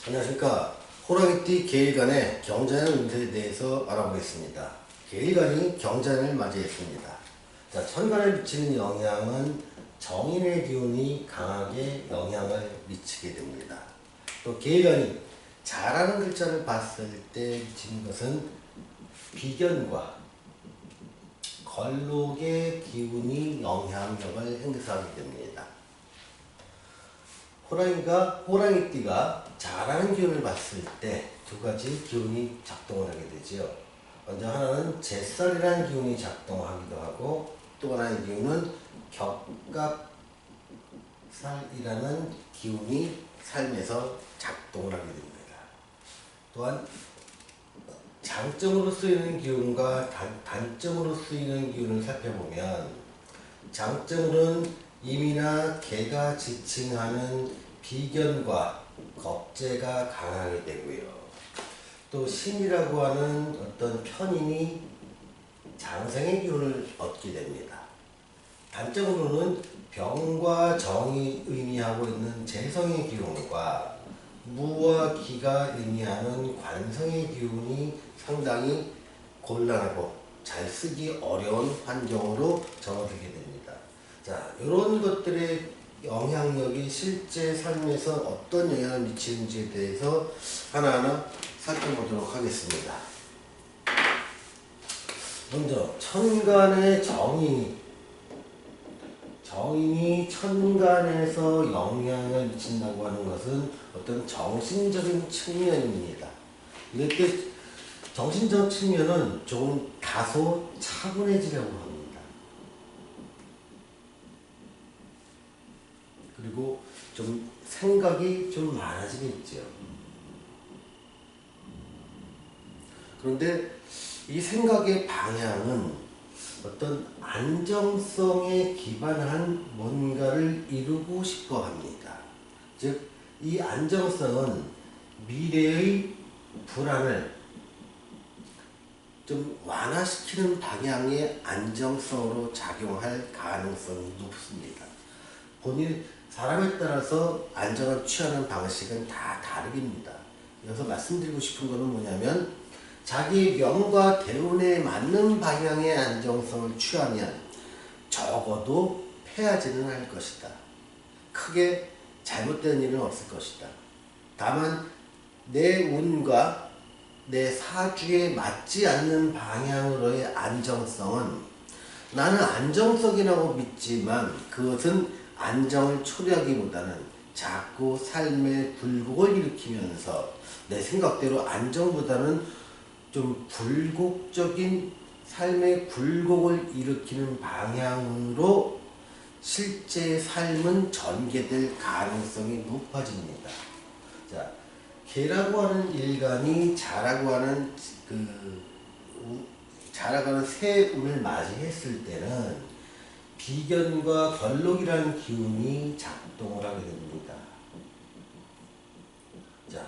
안녕하십니까. 호랑이띠 계일간의 경자년 운세에 대해서 알아보겠습니다. 계일간이 경자년을 맞이했습니다. 자, 천간에 미치는 영향은 정인의 기운이 강하게 영향을 미치게 됩니다. 또 계일간이 잘하는 글자를 봤을 때 미치는 것은 비견과 걸록의 기운이 영향력을 행사하게 됩니다. 호랑이띠가 잘하는 기운을 봤을 때 두 가지 기운이 작동을 하게 되지요. 먼저 하나는 제살이라는 기운이 작동하기도 하고, 또 하나의 기운은 격갑살이라는 기운이 삶에서 작동을 하게 됩니다. 또한 장점으로 쓰이는 기운과 단점으로 쓰이는 기운을 살펴보면, 장점으로는 임이나 개가 지칭하는 비견과 겁재가 강하게 되고요. 또 신이라고 하는 어떤 편인이 장생의 기운을 얻게 됩니다. 단점으로는 병과 정이 의미하고 있는 재성의 기운과 무와 기가 의미하는 관성의 기운이 상당히 곤란하고 잘 쓰기 어려운 환경으로 접어들게 됩니다. 자, 이런 것들의 영향력이 실제 삶에서 어떤 영향을 미치는지에 대해서 하나하나 살펴보도록 하겠습니다. 먼저 천간의 정인이 천간에서 영향을 미친다고 하는 것은 어떤 정신적인 측면입니다. 이럴 때 정신적 측면은 조금 다소 차분해지려고 합니다. 그리고 좀 생각이 좀 많아지겠죠. 그런데 이 생각의 방향은 어떤 안정성에 기반한 뭔가를 이루고 싶어 합니다. 즉, 이 안정성은 미래의 불안을 좀 완화시키는 방향의 안정성으로 작용할 가능성이 높습니다. 사람에 따라서 안정을 취하는 방식은 다 다릅니다. 여기서 말씀드리고 싶은 것은 뭐냐면, 자기의 명과 대운에 맞는 방향의 안정성을 취하면 적어도 패하지는 않을 것이다. 크게 잘못된 일은 없을 것이다. 다만 내 운과 내 사주에 맞지 않는 방향으로의 안정성은, 나는 안정성이라고 믿지만 그것은 안정을 초래하기보다는 자꾸 삶의 굴곡을 일으키면서 내 생각대로 안정보다는 좀 불곡적인 삶의 굴곡을 일으키는 방향으로 실제 삶은 전개될 가능성이 높아집니다. 자, 개라고 하는 일간이 자라고 하는 새 운을 맞이했을 때는 비견과 걸록이라는 기운이 작동을 하게 됩니다. 자,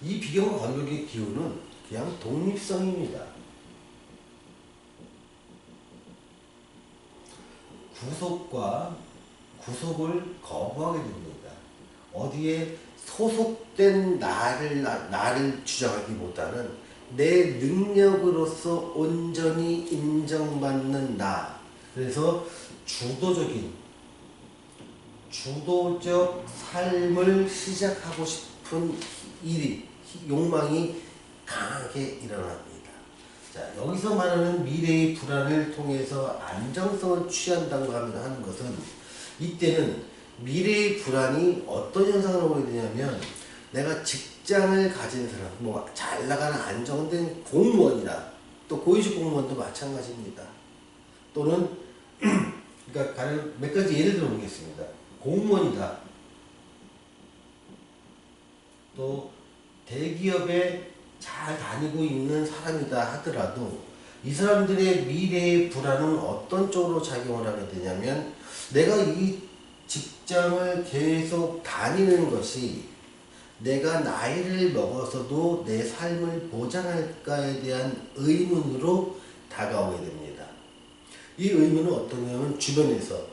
이 비견과 걸록의 기운은 그냥 독립성입니다. 구속을 거부하게 됩니다. 어디에 소속된 나를 주장하기보다는 내 능력으로서 온전히 인정받는 나. 그래서 주도적 삶을 시작하고 싶은 욕망이 강하게 일어납니다. 자, 여기서 말하는 미래의 불안을 통해서 안정성을 취한다고 하는 것은, 이때는 미래의 불안이 어떤 현상을 보게 되냐면, 내가 직장을 가진 사람, 잘 나가는 안정된 공무원이다. 또 고위직 공무원도 마찬가지입니다. 또는 그러니까 몇 가지 예를 들어 보겠습니다. 공무원이다. 또 대기업에 잘 다니고 있는 사람이다 하더라도 이 사람들의 미래의 불안은 어떤 쪽으로 작용을 하게 되냐면, 내가 이 직장을 계속 다니는 것이 내가 나이를 먹어서도 내 삶을 보장할까에 대한 의문으로 다가오게 됩니다. 이 의문은 어떠냐면, 주변에서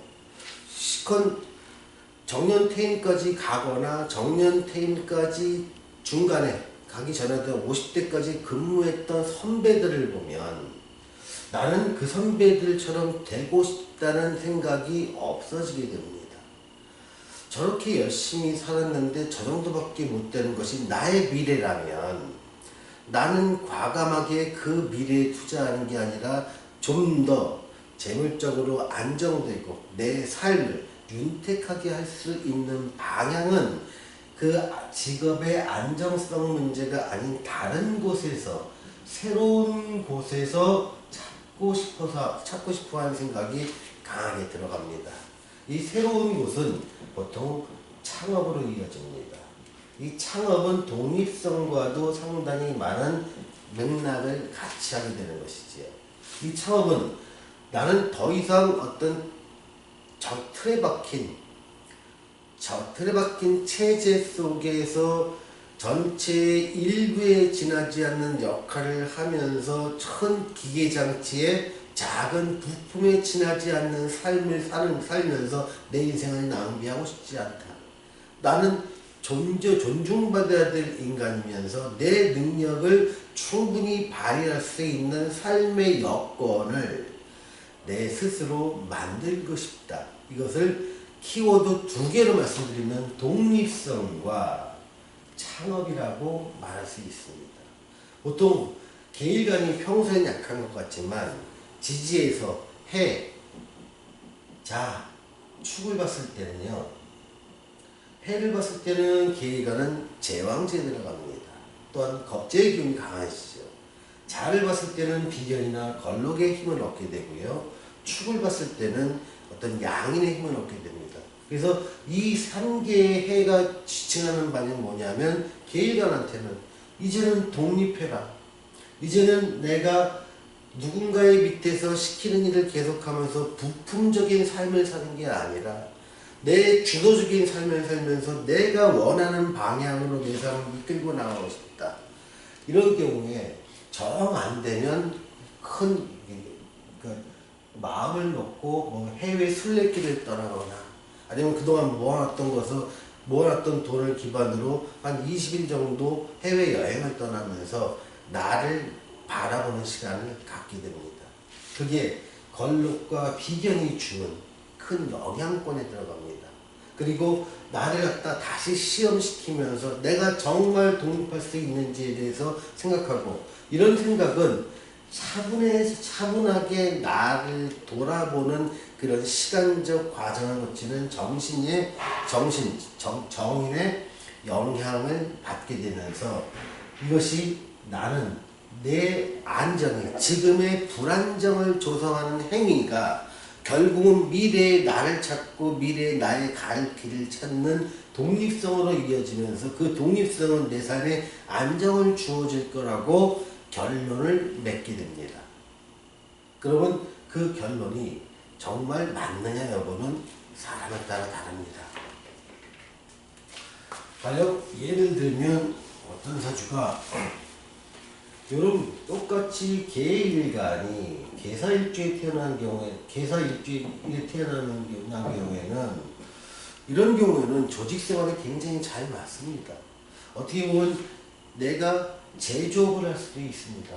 정년퇴임까지 가거나 정년퇴임까지 중간에 가기 전에도 50대까지 근무했던 선배들을 보면 나는 그 선배들처럼 되고 싶다는 생각이 없어지게 됩니다. 저렇게 열심히 살았는데 저 정도밖에 못 되는 것이 나의 미래라면 나는 과감하게 그 미래에 투자하는 게 아니라 좀 더 재물적으로 안정되고 내 삶을 윤택하게 할 수 있는 방향은 그 직업의 안정성 문제가 아닌 다른 곳에서 새로운 곳에서 찾고 싶어 하는 생각이 강하게 들어갑니다. 이 새로운 곳은 보통 창업으로 이어집니다. 이 창업은 독립성과도 상당히 많은 맥락을 같이 하게 되는 것이지요. 이 창업은 나는 더 이상 어떤 틀에 박힌 체제 속에서 전체의 일부에 지나지 않는 역할을 하면서 큰 기계장치에 작은 부품에 지나지 않는 삶을 살면서 내 인생을 낭비하고 싶지 않다. 나는 존중받아야 될 인간이면서 내 능력을 충분히 발휘할 수 있는 삶의 여건을 내 스스로 만들고 싶다. 이것을 키워드 2개로 말씀드리면 독립성과 창업이라고 말할 수 있습니다. 보통 계일관이 평소엔 약한 것 같지만 지지에서 해, 자, 축을 봤을 때는요. 해를 봤을 때는 계일관은 제왕제에 들어갑니다. 또한 겁제의 기운이 강하시죠. 자를 봤을 때는 비견이나 걸록의 힘을 얻게 되고요. 축을 봤을 때는 어떤 양인의 힘을 얻게 됩니다. 그래서 이 3개의 해가 지칭하는 바는 뭐냐면 계일관한테는 이제는 독립해라. 이제는 내가 누군가의 밑에서 시키는 일을 계속하면서 부품적인 삶을 사는 게 아니라 내 주도적인 삶을 살면서 내가 원하는 방향으로 내 삶을 이끌고 나가고 싶다. 이런 경우에 정 안 되면 큰 마음을 먹고 뭐 해외 순례길을 떠나거나 아니면 그동안 모아놨던 돈을 기반으로 한 20일 정도 해외 여행을 떠나면서 나를 바라보는 시간을 갖게 됩니다. 그게 걸록과 비견이 주는 큰 영향권에 들어갑니다. 그리고 나를 갖다 다시 시험시키면서 내가 정말 독립할 수 있는지에 대해서 생각하고 이런 생각은 차분하게 나를 돌아보는 그런 시간적 과정을 거치는 정인의 영향을 받게 되면서 이것이 나는 내 안정이 지금의 불안정을 조성하는 행위가 결국은 미래의 나를 찾고 미래의 나의 갈 길을 찾는 독립성으로 이어지면서 그 독립성은 내 삶에 안정을 주어질 거라고 결론을 맺게 됩니다. 그러면 그 결론이 정말 맞느냐 여부는 사람에 따라 다릅니다. 가령 예를 들면 어떤 사주가 여러분 똑같이 계일간이 계사일주에 태어난 경우에 계사일주에 태어나는 경우에는 이런 경우에는 조직생활에 굉장히 잘 맞습니다. 어떻게 보면 내가 제조업을 할 수도 있습니다.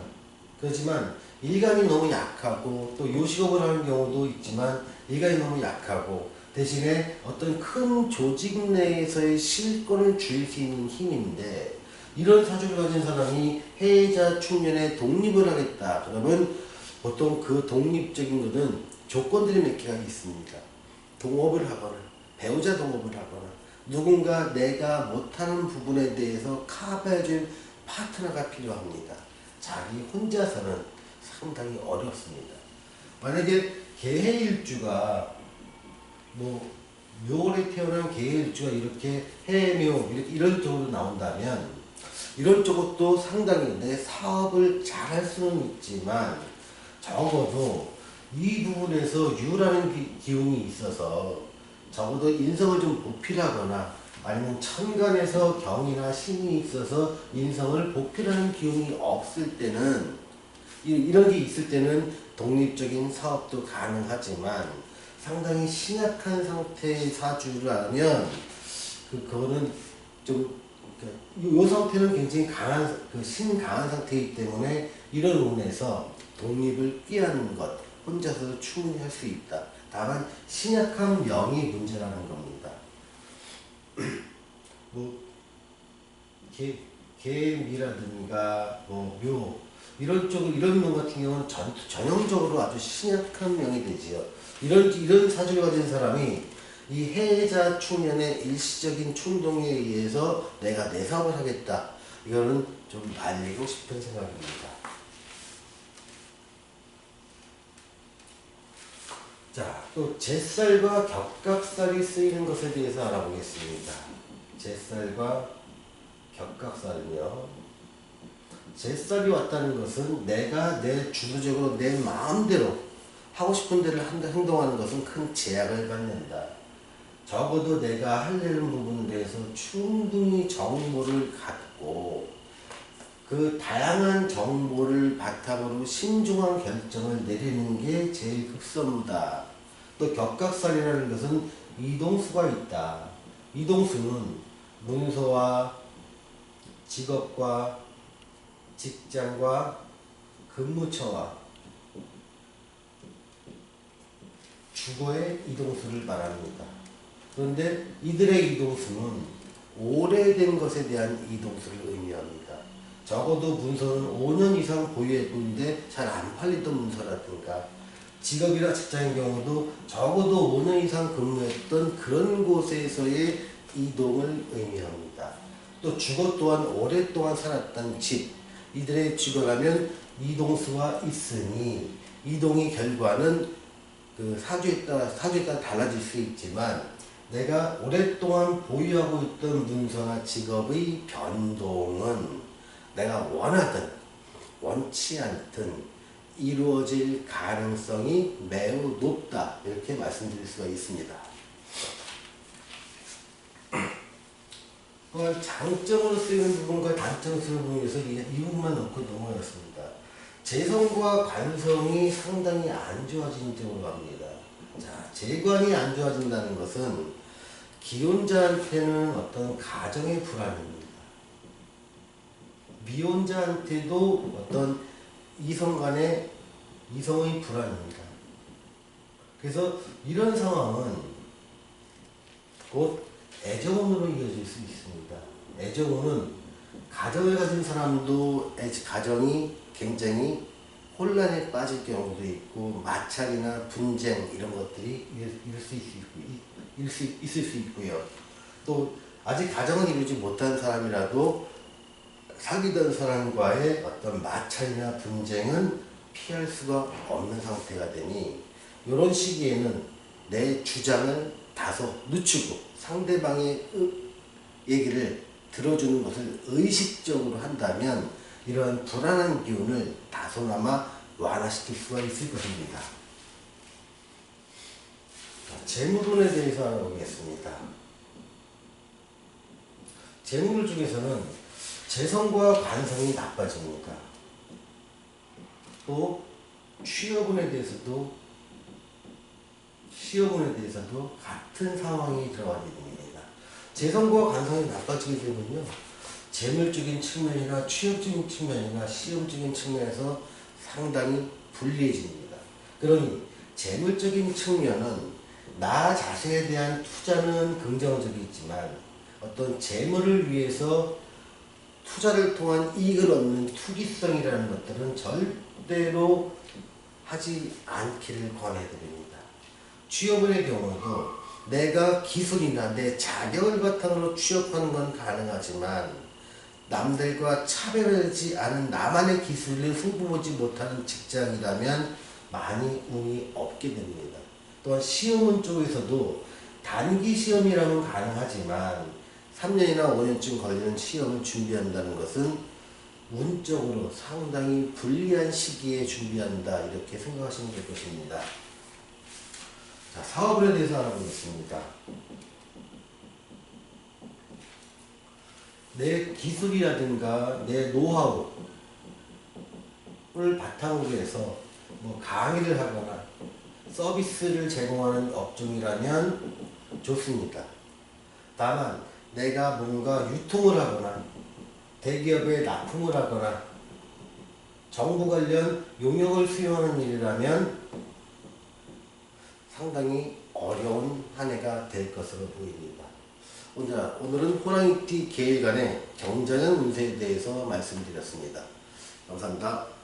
그렇지만 일간이 너무 약하고 또 요식업을 하는 경우도 있지만 일간이 너무 약하고 대신에 어떤 큰 조직 내에서의 실권을 줄 수 있는 힘인데 이런 사주를 가진 사람이 해자 축년에 독립을 하겠다. 그러면 보통 그 독립적인 것은 조건들이 몇 개가 있습니다. 동업을 하거나 배우자 동업을 하거나 누군가 내가 못하는 부분에 대해서 커버해줄 파트너가 필요합니다. 자기 혼자서는 상당히 어렵습니다. 만약에 계해일주가 묘월에 태어난 계해일주가 이렇게 해묘 이런 쪽으로 나온다면 이런 쪽도 상당히 내 사업을 잘 할 수는 있지만 적어도 이 부분에서 유라는 기운이 있어서 적어도 인성을 좀 보필하거나 아니면 천간에서 경이나 신이 있어서 인성을 보필하는 기운이 없을 때는 이런 게 있을 때는 독립적인 사업도 가능하지만 상당히 신약한 상태의 사주라면 그거는 좀 요 상태는 굉장히 강한, 신강한 상태이기 때문에 이런 운에서 독립을 꾀하는 것, 혼자서도 충분히 할 수 있다. 다만, 신약한 명이 문제라는 겁니다. 뭐, 개미라든가, 묘, 이런 명 같은 경우는 전형적으로 아주 신약한 명이 되지요. 이런 사주를 가진 사람이 이 해자 충년의 일시적인 충동에 의해서 내가 내 사업을 하겠다. 이거는 좀 말리고 싶은 생각입니다. 자, 또 제살과 격각살이 쓰이는 것에 대해서 알아보겠습니다. 제살과 격각살은요. 제살이 왔다는 것은 내가 주도적으로 내 마음대로 하고 싶은 대로 행동하는 것은 큰 제약을 받는다. 적어도 내가 하려는 부분에 대해서 충분히 정보를 갖고 그 다양한 정보를 바탕으로 신중한 결정을 내리는 게 제일 급선무다. 또 격각살이라는 것은 이동수가 있다. 이동수는 문서와 직업과 직장과 근무처와 주거의 이동수를 말합니다. 그런데 이들의 이동수는 오래된 것에 대한 이동수를 의미합니다. 적어도 문서는 5년 이상 보유했는데 잘 안 팔리던 문서라든가 직업이나 직장의 경우도 적어도 5년 이상 근무했던 그런 곳에서의 이동을 의미합니다. 또 주거 또한 오랫동안 살았던 집, 이들의 주거라면 이동수가 있으니 이동의 결과는 사주에 따라 달라질 수 있지만 내가 오랫동안 보유하고 있던 문서나 직업의 변동은 내가 원하든 원치 않든 이루어질 가능성이 매우 높다. 이렇게 말씀드릴 수가 있습니다. 또한 장점으로 쓰이는 부분과 단점으로 쓰이는 부분에서 이 부분만 놓고 넘어갔습니다. 재성과 관성이 상당히 안 좋아진 쪽으로 갑니다. 자, 재관이 안 좋아진다는 것은 기혼자한테는 어떤 가정의 불안입니다. 미혼자한테도 어떤 이성의 불안입니다. 그래서 이런 상황은 곧 애정운으로 이어질 수 있습니다. 애정운은 가정을 가진 사람도 가정이 굉장히 혼란에 빠질 경우도 있고 마찰이나 분쟁 이런 것들이 있을 수 있고요. 또 아직 가정을 이루지 못한 사람이라도 사귀던 사람과의 어떤 마찰이나 분쟁은 피할 수가 없는 상태가 되니 이런 시기에는 내 주장을 다소 늦추고 상대방의 얘기를 들어주는 것을 의식적으로 한다면 이러한 불안한 기운을 다소나마 완화시킬 수가 있을 것입니다. 재물운에 대해서 알아보겠습니다. 재물 중에서는 재성과 관성이 나빠집니다. 또 취업운에 대해서도 같은 상황이 들어가게 됩니다. 재성과 관성이 나빠지게 되면요, 재물적인 측면이나 취업적인 측면이나 시험적인 측면에서 상당히 불리해집니다. 그러니 재물적인 측면은 나 자신에 대한 투자는 긍정적이지만 어떤 재물을 위해서 투자를 통한 이익을 얻는 투기성이라는 것들은 절대로 하지 않기를 권해드립니다. 취업의 경우도 내가 기술이나 내 자격을 바탕으로 취업하는 건 가능하지만 남들과 차별하지 않은 나만의 기술을 승부보지 못하는 직장이라면 많이 운이 없게 됩니다. 또한 시험원 쪽에서도 단기 시험이라면 가능하지만 3년이나 5년쯤 걸리는 시험을 준비한다는 것은 운적으로 상당히 불리한 시기에 준비한다, 이렇게 생각하시면 될 것입니다. 자, 사업에 대해서 알아보겠습니다. 내 기술이라든가 내 노하우를 바탕으로 해서 강의를 하거나 서비스를 제공하는 업종이라면 좋습니다. 다만 내가 뭔가 유통을 하거나 대기업에 납품을 하거나 정부 관련 용역을 수행하는 일이라면 상당히 어려운 한 해가 될 것으로 보입니다. 오늘은 호랑이띠 개일간의 경자년 운세에 대해서 말씀드렸습니다. 감사합니다.